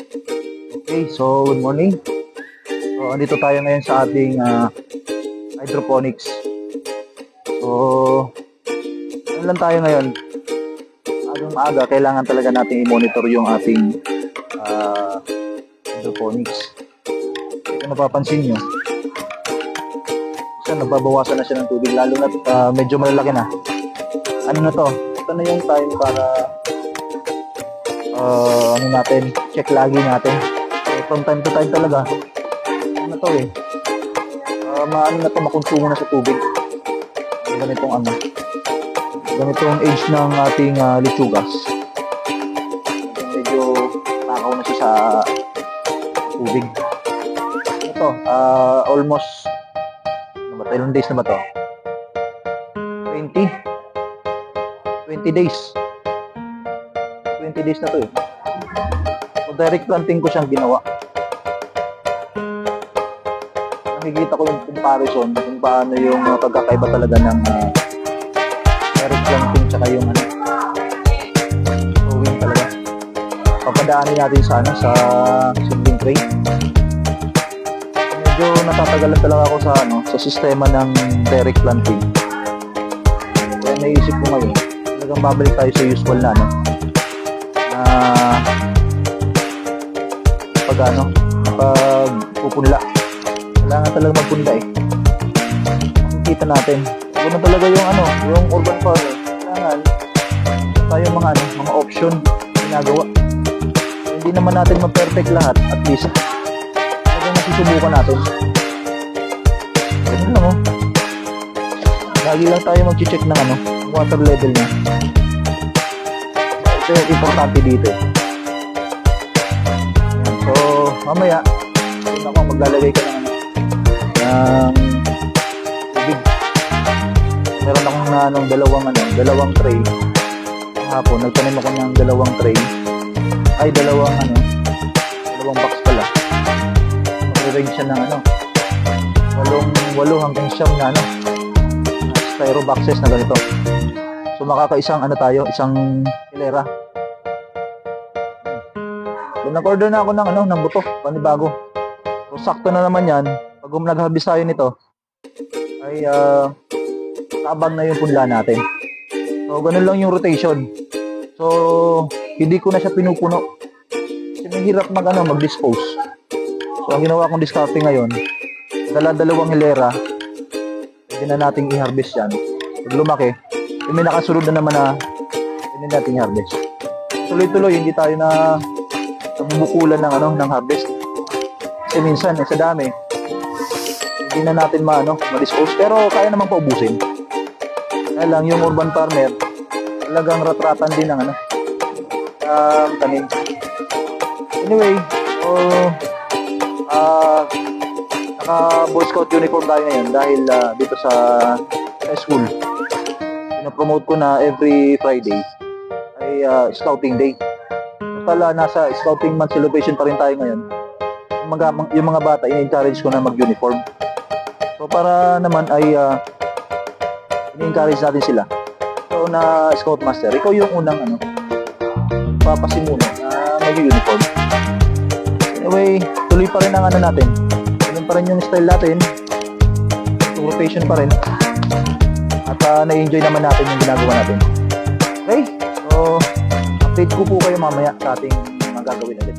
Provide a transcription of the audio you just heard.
Okay, so good morning. So, andito tayo ngayon sa ating hydroponics. So, ano lang tayo ngayon? Agang maaga, kailangan talaga natin i-monitor yung ating hydroponics. Kung napapansin nyo, so, nababawasan na siya ng tubig, lalo na medyo malalaki na. Ano na to? Ito na yung time para ano natin, check lagi natin. From time to time talaga, ano to maano na to, makonsumo na sa tubig. Ganitong age ng ating lechugas. Medyo takaw na siya sa tubig. Ito, almost ilang days na ba to? 20 days. 20 days na to So, direct planting ko siyang ginawa. Nakikita ko yung comparison kung paano yung pagkakaiba talaga ng direct planting tsaka yung sowing talaga. Papadaanin natin sa seedling tray. Medyo natatagalan talaga ako sa sistema ng direct planting. Kaya naisip ko ngayon, talagang babalik tayo sa usual na pag pupunla. Kailangan talaga magpunla makikita natin ano talaga yung urban farming. Kailangan tayo mga option ginagawa. Hindi naman natin ma-perfect lahat, at least talagang nasusubukan natin. Ganun lang lagi lang tayo mag-check ng water level niya. Ito yung importante dito. So, mamaya, ako maglalagay ka ng tubig. Meron akong dalawang tray. Hapon, nagtanim ako ng dalawang tray. Ay, dalawang box pala. Mag-range siya ng 8 hanggang 9 na styro boxes na ganito. So, makakaisang isang hilera. Nag-order na ako ng buto, panibago. So, sakto na naman yan. Pag nag-harvest tayo nito, ay tabag na yung punla natin. So, ganun lang yung rotation. So, hindi ko na siya pinupuno. Kasi mahirap mag-dispose. So, ang ginawa kong discarding ngayon, dalawang hilera, pwede na nating i-harvest yan. Pag lumaki, may nakasunod na naman na pwede nating i-harvest. Tuloy-tuloy, hindi tayo na bubukulan ng harvest. Kasi minsan sa dami hindi na natin ma-dispose, pero kaya naman paubusin. Kaya lang yung urban farmer talagang ratratan din ng tanim. Anyway, so naka Boy Scout uniform tayo ngayon dahil dito sa school pinopromote ko na every Friday ay scouting day. Pala nasa scouting month celebration pa rin tayo ngayon. Yung mga bata, in-encourage ko na mag-uniform. So para naman ay in-encourage natin sila. So na scout master, ikaw yung unang papasimuno na mag-uniform. Anyway, tuloy pa rin ang natin. Tuloy pa rin yung style natin. Yung rotation pa rin. At na-enjoy naman natin yung ginagawa natin. Okay? So update ko po kayo mamaya sa ating mga gagawin ulit.